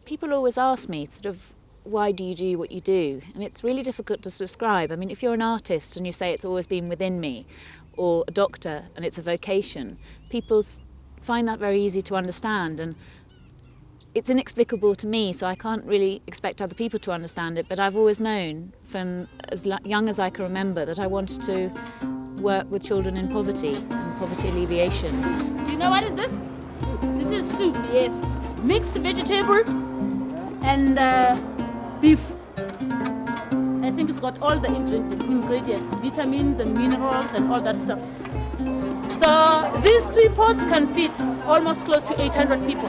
People always ask me sort of, why do you do what you do? And it's really difficult to describe. I mean, if you're an artist and you say it's always been within me, or a doctor and it's a vocation, people find that very easy to understand, and it's inexplicable to me, so I can't really expect other people to understand it, but I've always known from as young as I can remember that I wanted to work with children in poverty and poverty alleviation. Do you know what is this? This is soup, yes. Mixed vegetable and beef. I think it's got all the ingredients, vitamins and minerals and all that stuff. So these 3 pots can feed almost close to 800 people.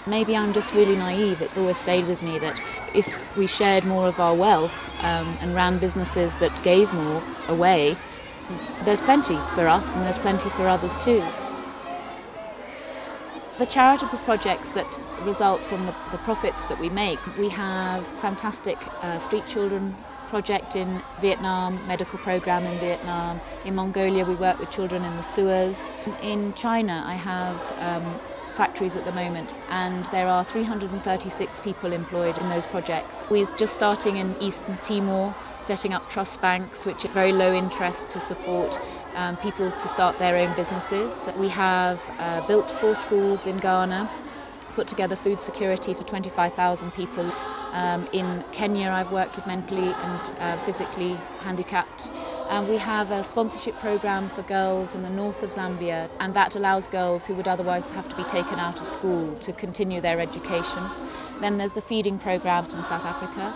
Maybe I'm just really naive. It's always stayed with me that if we shared more of our wealth and ran businesses that gave more away, there's plenty for us and there's plenty for others too. The charitable projects that result from the profits that we make, we have fantastic street children project in Vietnam, medical program in Vietnam. In Mongolia we work with children in the sewers. In China I have factories at the moment, and there are 336 people employed in those projects. We're just starting in Eastern Timor, setting up trust banks, which are very low interest to support people to start their own businesses. We have built 4 schools in Ghana, put together food security for 25,000 people. In Kenya I've worked with mentally and physically handicapped. We have a sponsorship program for girls in the north of Zambia, and that allows girls who would otherwise have to be taken out of school to continue their education. Then there's the feeding program in South Africa.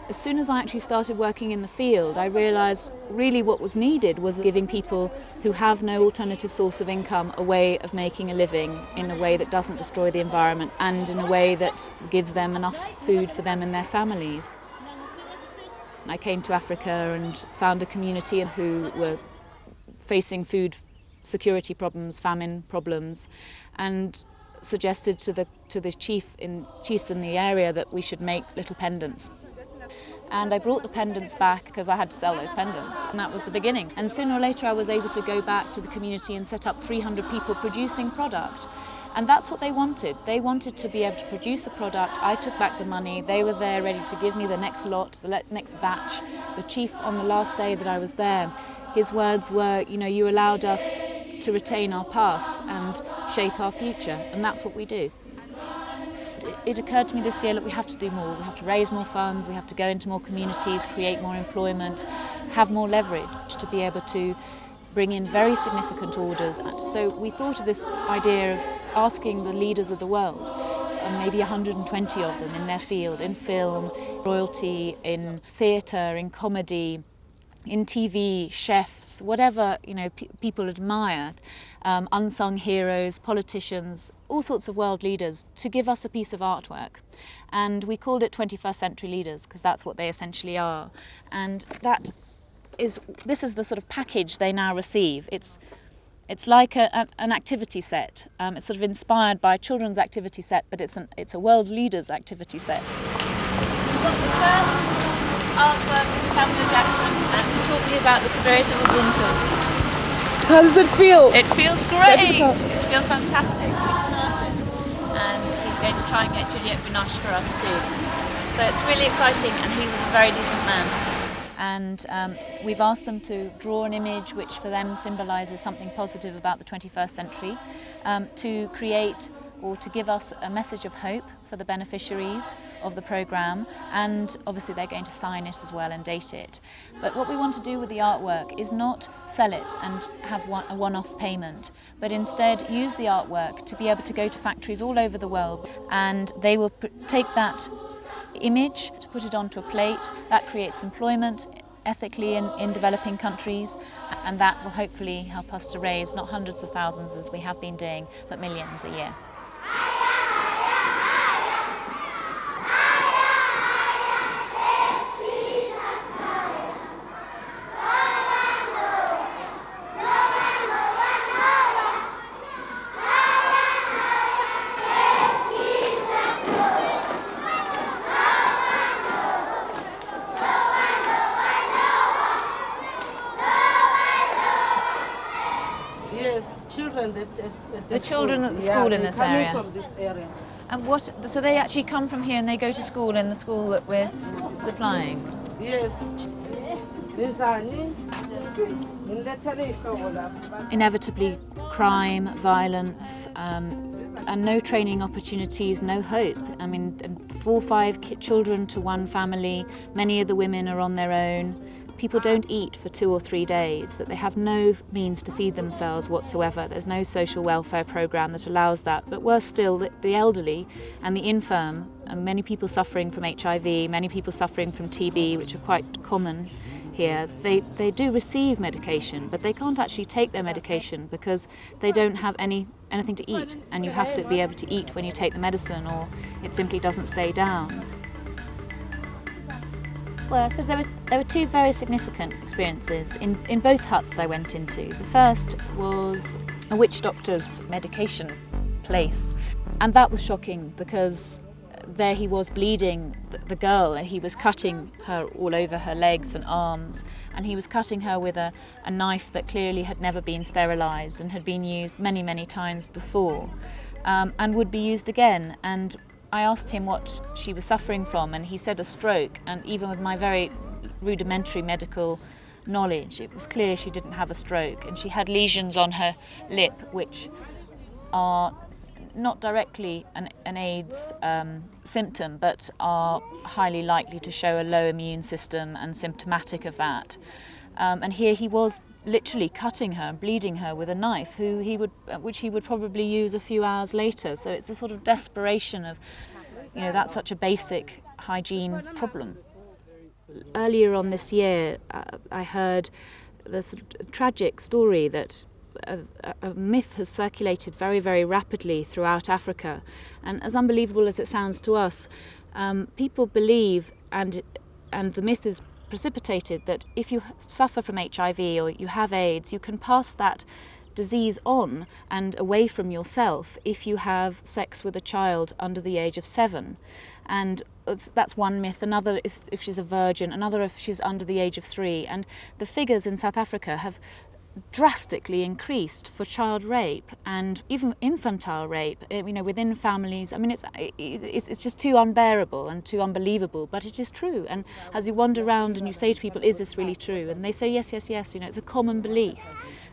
As soon as I actually started working in the field, I realised really what was needed was giving people who have no alternative source of income a way of making a living in a way that doesn't destroy the environment and in a way that gives them enough food for them and their families. I came to Africa and found a community who were facing food security problems, famine problems, and suggested to the chiefs in the area that we should make little pendants. And I brought the pendants back because I had to sell those pendants, and that was the beginning. And sooner or later I was able to go back to the community and set up 300 people producing product. And that's what they wanted. They wanted to be able to produce a product. I took back the money. They were there ready to give me the next lot, the next batch. The chief, on the last day that I was there, his words were, you know, you allowed us to retain our past and shape our future, and that's what we do. It occurred to me this year that we have to do more. We have to raise more funds, we have to go into more communities, create more employment, have more leverage to be able to bring in very significant orders. So we thought of this idea of asking the leaders of the world, maybe 120 of them in their field, in film, royalty, in theatre, in comedy, in TV, chefs, whatever people admired, unsung heroes, politicians, all sorts of world leaders, to give us a piece of artwork. And we called it 21st Century Leaders because that's what they essentially are. And this is the sort of package they now receive. It's like an activity set. It's sort of inspired by a children's activity set, but it's a world leaders activity set. We've got the first artwork from Samuel Jackson, and he taught me about the spirit of Ubuntu. How does it feel? It feels great. It feels fantastic. We've started, and he's going to try and get Juliette Binoche for us too. So it's really exciting, and he was a very decent man. And we've asked them to draw an image which for them symbolises something positive about the 21st century, to create or to give us a message of hope for the beneficiaries of the programme, and obviously they're going to sign it as well and date it. But what we want to do with the artwork is not sell it and have a one-off payment, but instead use the artwork to be able to go to factories all over the world, and they will take that image to put it onto a plate. That creates employment ethically in developing countries, and that will hopefully help us to raise not hundreds of thousands as we have been doing, but millions a year. The children at the school in this area? From this area. And so they actually come from here and they go to school in the school that we're supplying? Yes. Inevitably, crime, violence, and no training opportunities, no hope. I mean, 4 or 5 children to one family, many of the women are on their own. People don't eat for 2 or 3 days, that they have no means to feed themselves whatsoever. There's no social welfare programme that allows that. But worse still, the elderly and the infirm, and many people suffering from HIV, many people suffering from TB, which are quite common here, they do receive medication, but they can't actually take their medication because they don't have anything to eat, and you have to be able to eat when you take the medicine or it simply doesn't stay down. Well, I suppose there were 2 very significant experiences in both huts I went into. The first was a witch doctor's medication place, and that was shocking because there he was bleeding the girl, and he was cutting her all over her legs and arms, and he was cutting her with a knife that clearly had never been sterilised and had been used many, many times before, and would be used again. And I asked him what she was suffering from, and he said a stroke, and even with my very rudimentary medical knowledge, it was clear she didn't have a stroke, and she had lesions on her lip which are not directly an AIDS symptom, but are highly likely to show a low immune system and symptomatic of that. And here he was literally cutting her and bleeding her with a knife, which he would probably use a few hours later. So it's a sort of desperation of, that's such a basic hygiene problem. Earlier on this year, I heard the sort of tragic story that a myth has circulated very, very rapidly throughout Africa, and as unbelievable as it sounds to us, people believe, and the myth is precipitated, that if you suffer from HIV or you have AIDS, you can pass that disease on and away from yourself if you have sex with a child under the age of 7. And that's one myth. Another is if she's a virgin, another if she's under the age of 3. And the figures in South Africa have drastically increased for child rape and even infantile rape, within families. I mean, it's just too unbearable and too unbelievable, but it is true. And as you wander around and you say to people, is this really true? And they say, yes, yes, yes, it's a common belief.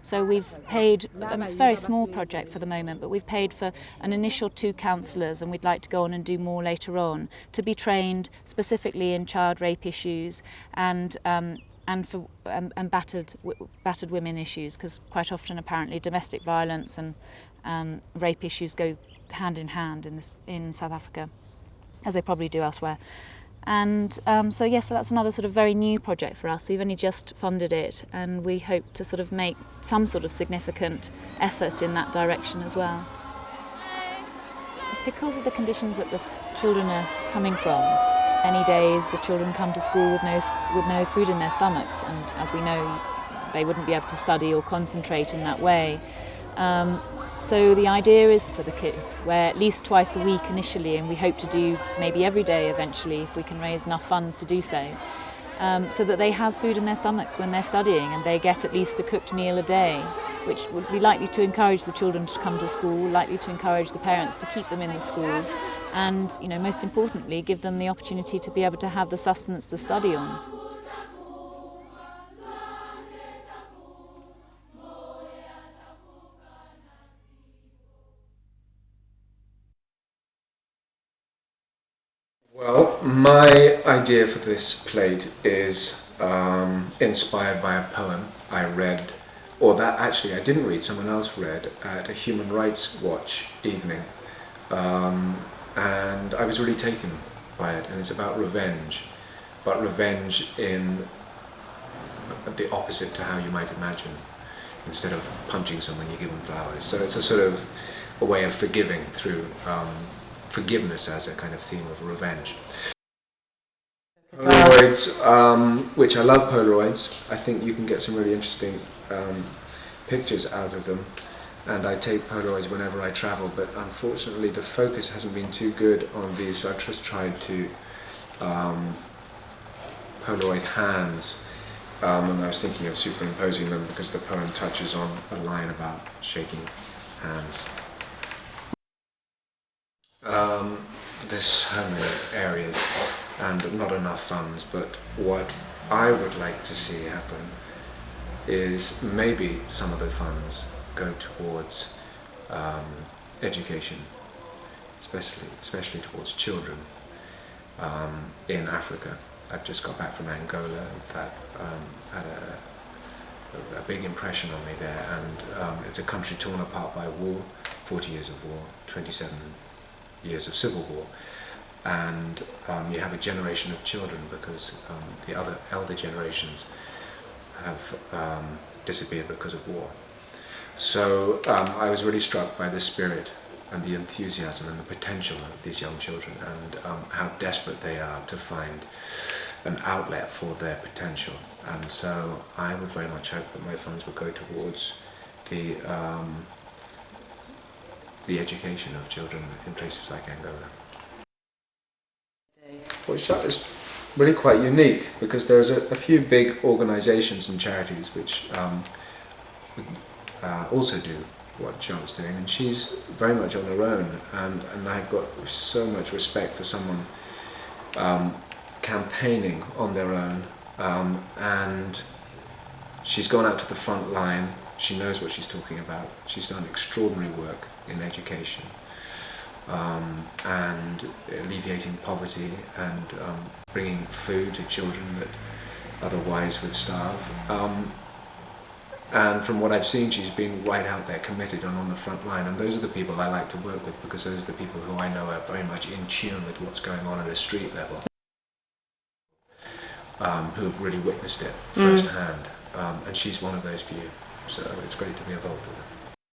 So we've paid, it's a very small project for the moment, but we've paid for an initial 2 counsellors, and we'd like to go on and do more later on, to be trained specifically in child rape issues and for battered women issues, because quite often apparently domestic violence and rape issues go hand in hand in South Africa, as they probably do elsewhere. And so that's another sort of very new project for us. We've only just funded it, and we hope to sort of make some sort of significant effort in that direction as well. Because of the conditions that the children are coming from, many days the children come to school with no food in their stomachs, and as we know, they wouldn't be able to study or concentrate in that way. So the idea is for the kids, where at least twice a week initially, and we hope to do maybe every day eventually if we can raise enough funds to do so that they have food in their stomachs when they're studying, and they get at least a cooked meal a day, which would be likely to encourage the children to come to school, likely to encourage the parents to keep them in the school, and most importantly, give them the opportunity to be able to have the sustenance to study on. Well, my idea for this plate is inspired by a poem I read, or that actually I didn't read, someone else read at a Human Rights Watch evening, and I was really taken by it, and it's about revenge, but revenge in the opposite to how you might imagine. Instead of punching someone, you give them flowers. So it's a sort of a way of forgiving through forgiveness as a kind of theme of revenge. Polaroids, which I love Polaroids. I think you can get some really interesting pictures out of them, and I take Polaroids whenever I travel, but unfortunately the focus hasn't been too good on these, so I've just tried to Polaroid hands, and I was thinking of superimposing them because the poem touches on a line about shaking hands. There's so many areas and not enough funds, but what I would like to see happen is maybe some of the funds go towards education, especially towards children in Africa. I've just got back from Angola. That had a big impression on me there, and it's a country torn apart by war, 40 years of war, 27 years of civil war, and you have a generation of children because the other elder generations have disappeared because of war. So I was really struck by the spirit and the enthusiasm and the potential of these young children, and how desperate they are to find an outlet for their potential. And so I would very much hope that my funds would go towards the education of children in places like Angola. Well, it's really quite unique because there's a few big organisations and charities which also do what Charlotte's doing, and she's very much on her own, and I've got so much respect for someone campaigning on their own, and she's gone out to the front line. She knows what she's talking about. She's done extraordinary work in education and alleviating poverty and bringing food to children that otherwise would starve. And from what I've seen, she's been right out there, committed and on the front line. And those are the people I like to work with, because those are the people who I know are very much in tune with what's going on at a street level, who have really witnessed it firsthand. And she's one of those few. So it's great to be involved with her.